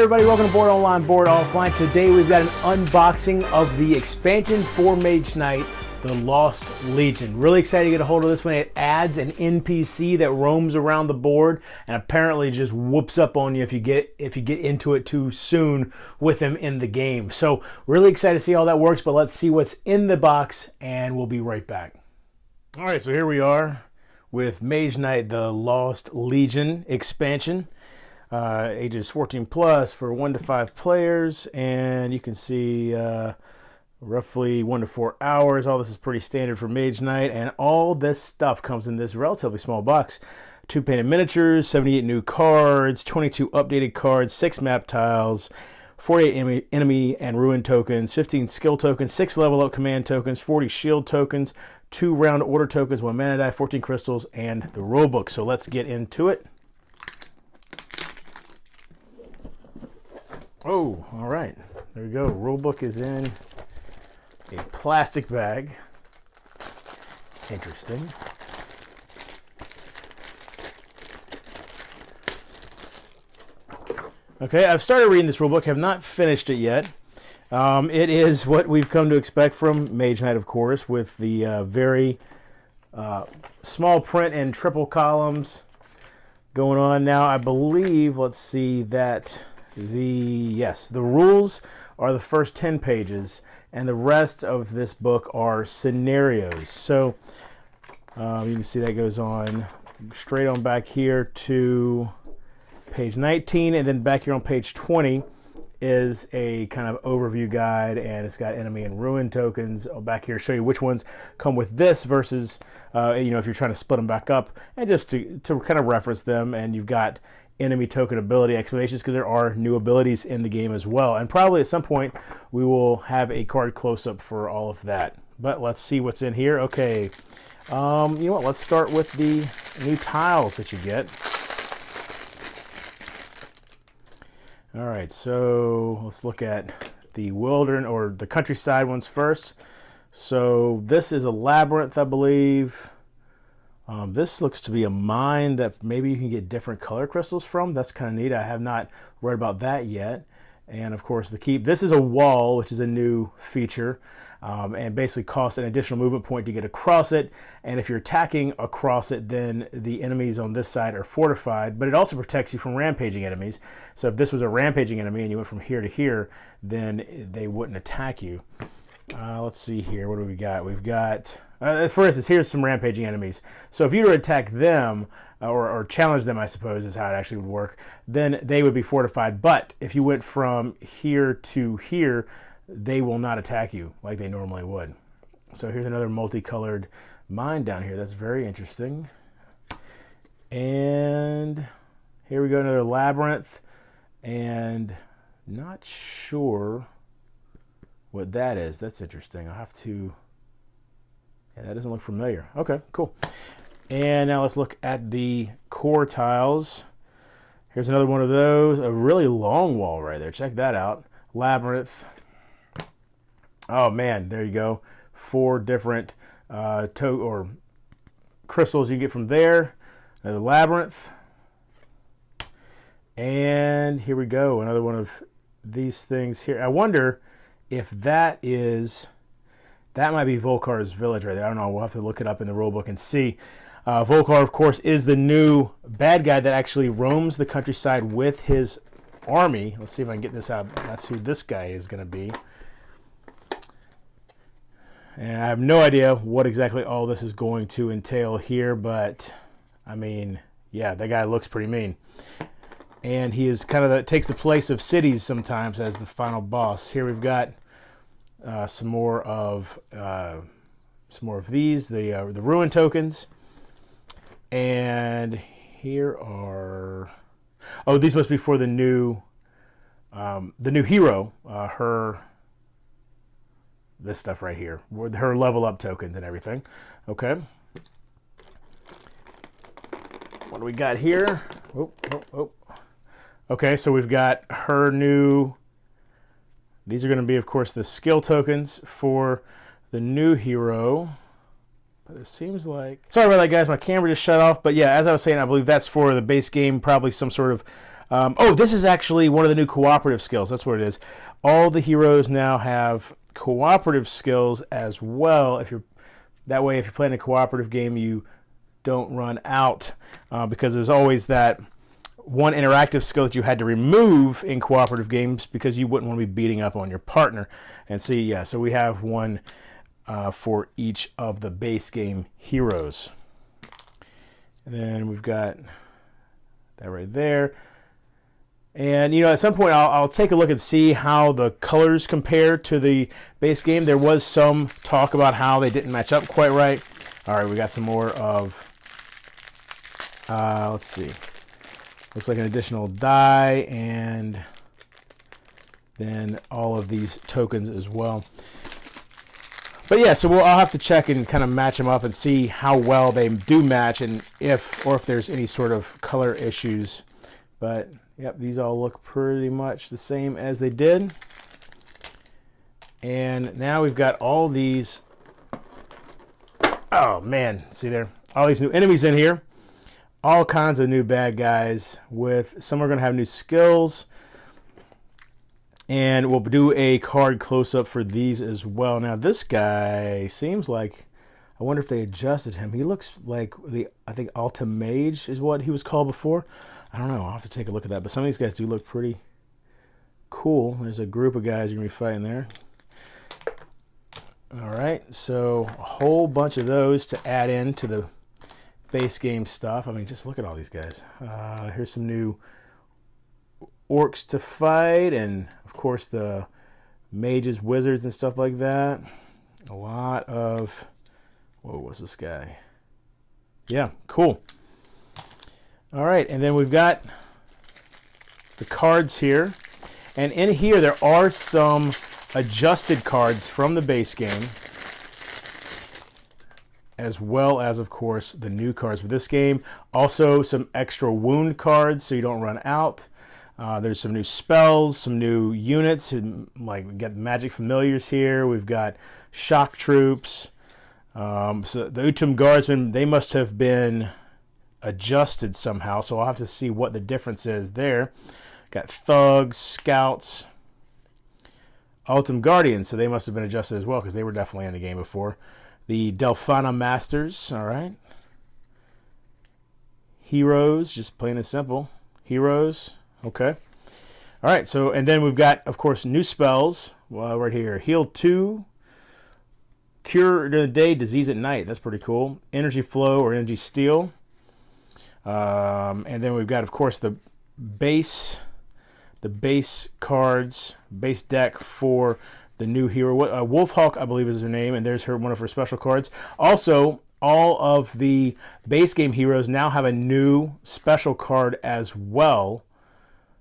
everybody, welcome to Board Online, Board Offline. Today we've got an unboxing of the expansion for Mage Knight, the Lost Legion. Really excited to get a hold of this one. It adds an NPC that roams around the board and apparently just whoops up on you if you get into it too soon with him in the game. So really excited to see how that works, but let's see what's in the box and we'll be right back. All right, so here we are with Mage Knight, the Lost Legion expansion. Ages 14 plus for 1 to 5 players, and you can see roughly 1 to 4 hours. All this is pretty standard for Mage Knight, and all this stuff comes in this relatively small box. 2 painted miniatures, 78 new cards, 22 updated cards, 6 map tiles, 48 enemy and ruin tokens, 15 skill tokens, 6 level up command tokens, 40 shield tokens, 2 round order tokens, 1 mana die, 14 crystals, and the rulebook. So let's get into it. Oh, all right. There we go. Rulebook is in a plastic bag. Interesting. Okay, I've started reading this rulebook. Have not finished it yet. It is what we've come to expect from Mage Knight, of course, with the very small print and triple columns going on now. I believe, let's see, that the rules are the first 10 pages, and the rest of this book are scenarios. So you can see that goes on straight on back here to page 19, and then back here on page 20 is a kind of overview guide, and it's got enemy and ruin tokens. I'll back here show you which ones come with this versus if you're trying to split them back up, and just to kind of reference them. And you've got enemy token ability explanations because there are new abilities in the game as well, and probably at some point we will have a card close-up for all of that. But let's see what's in here. Okay, you know what, let's start with the new tiles that you get. All right, so let's look at the wilderness or the countryside ones first. So this is a labyrinth, I believe. This looks to be a mine that maybe you can get different color crystals from. That's kind of neat. I have not read about that yet. And of course the keep. This is a wall, which is a new feature, and basically costs an additional movement point to get across it. And if you're attacking across it, then the enemies on this side are fortified, but it also protects you from rampaging enemies. So if this was a rampaging enemy and you went from here to here, then they wouldn't attack you. Let's see here. What do we got? We've got, for instance, here's some rampaging enemies. So if you were to attack them, or challenge them, I suppose, is how it actually would work, then they would be fortified. But if you went from here to here, they will not attack you like they normally would. So here's another multicolored mine down here. That's very interesting. And here we go, another labyrinth. And not sure what that is. That's interesting. I'll have to, yeah, that doesn't look familiar. Okay, cool. And now let's look at the core tiles. Here's another one of those, a really long wall right there. Check that out. Labyrinth. Oh man, there you go. 4 different crystals you get from there. Another labyrinth. And here we go, another one of these things here. I wonder if that might be Volkar's village right there. I don't know. We'll have to look it up in the rulebook and see. Volkar, of course, is the new bad guy that actually roams the countryside with his army. Let's see if I can get this out. That's who this guy is going to be. And I have no idea what exactly all this is going to entail here, but I mean, yeah, that guy looks pretty mean. And he is kind of takes the place of cities sometimes as the final boss. Here we've got some more of these, the ruin tokens, and here are, oh, these must be for the new hero, this stuff right here, with her level up tokens and everything. Okay, what do we got here? Okay, so we've got her new, these are going to be, of course, the skill tokens for the new hero. But it seems like, sorry about that, guys, my camera just shut off. But yeah, as I was saying, I believe that's for the base game, probably some sort of Oh, this is actually one of the new cooperative skills. That's what it is. All the heroes now have cooperative skills as well. That way, if you're playing a cooperative game, you don't run out, because there's always that one interactive skill that you had to remove in cooperative games because you wouldn't want to be beating up on your partner. And see, yeah, so we have one for each of the base game heroes. And then we've got that right there. And, at some point I'll take a look and see how the colors compare to the base game. There was some talk about how they didn't match up quite right. All right, we got some more of, let's see. Looks like an additional die, and then all of these tokens as well. But yeah, so I'll have to check and kind of match them up and see how well they do match, and if there's any sort of color issues. But yep, these all look pretty much the same as they did. And now we've got all these. Oh man, see there? All these new enemies in here. All kinds of new bad guys. Some are going to have new skills. And we'll do a card close-up for these as well. Now this guy seems like, I wonder if they adjusted him. He looks like I think Alta Mage is what he was called before. I don't know. I'll have to take a look at that. But some of these guys do look pretty cool. There's a group of guys you're going to be fighting there. All right. So a whole bunch of those to add in to the base game stuff. I mean, just look at all these guys. Here's some new orcs to fight, and of course the mages, wizards, and stuff like that. A lot of, whoa, what's this guy? Yeah, cool. All right, and then we've got the cards here, and in here there are some adjusted cards from the base game, as well as, of course, the new cards for this game. Also, some extra wound cards so you don't run out. There's some new spells, some new units, like we got magic familiars here. We've got shock troops. So the Utum Guardsmen, they must have been adjusted somehow, so I'll have to see what the difference is there. Got thugs, scouts, Ultim Guardians, so they must have been adjusted as well because they were definitely in the game before. The Delphana Masters, all right. Heroes, just plain and simple. Heroes, okay. All right, so, and then we've got, of course, new spells right here. Heal 2, Cure during the day, Disease at night. That's pretty cool. Energy Flow or Energy Steal. And then we've got, of course, the base cards, base deck for the new hero. Wolfhawk, I believe, is her name, and there's one of her special cards. Also, all of the base game heroes now have a new special card as well.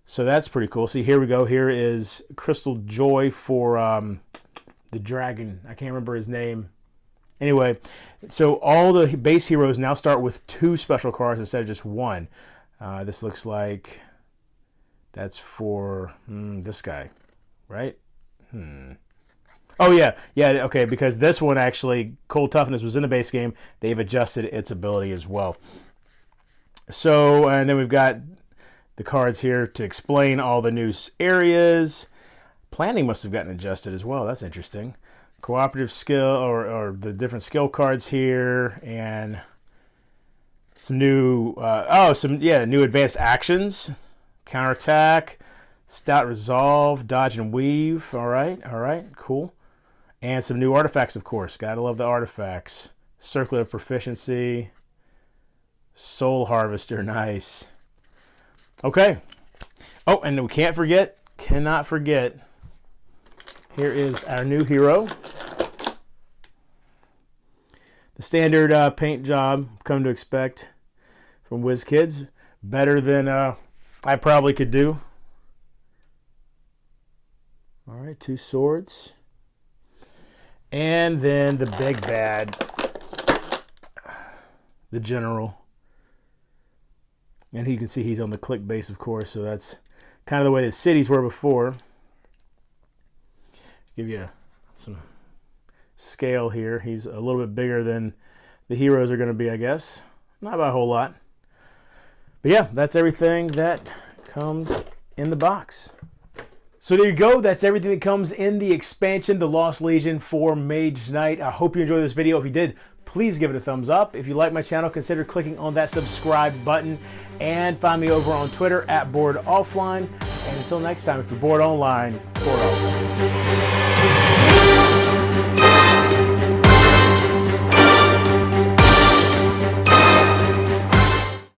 So that's pretty cool. See, here we go. Here is Crystal Joy for the dragon. I can't remember his name. Anyway, so all the base heroes now start with 2 special cards instead of just 1. This looks like that's for this guy, right? Oh, yeah, okay, because this one actually, Cold Toughness, was in the base game. They've adjusted its ability as well. So, and then we've got the cards here to explain all the new areas. Planning must have gotten adjusted as well. That's interesting. Cooperative skill, or the different skill cards here, and some new, new advanced actions. Counterattack, Stout Resolve, Dodge and Weave. All right, cool. And some new artifacts, of course. Gotta love the artifacts. Circular Proficiency, Soul Harvester, nice. Okay. Oh, and we cannot forget, here is our new hero. The standard paint job, come to expect from WizKids. Better than I probably could do. All right, 2 swords. And then the big bad, the general. And you can see he's on the click base, of course, so that's kind of the way the cities were before. Give you some scale here. He's a little bit bigger than the heroes are going to be, I guess. Not by a whole lot. But yeah, that's everything that comes in the box. So there you go. That's everything that comes in the expansion, the Lost Legion for Mage Knight. I hope you enjoyed this video. If you did, please give it a thumbs up. If you like my channel, consider clicking on that subscribe button, and find me over on Twitter at boredonlineboardoffline. And until next time, if you're bored online, board off.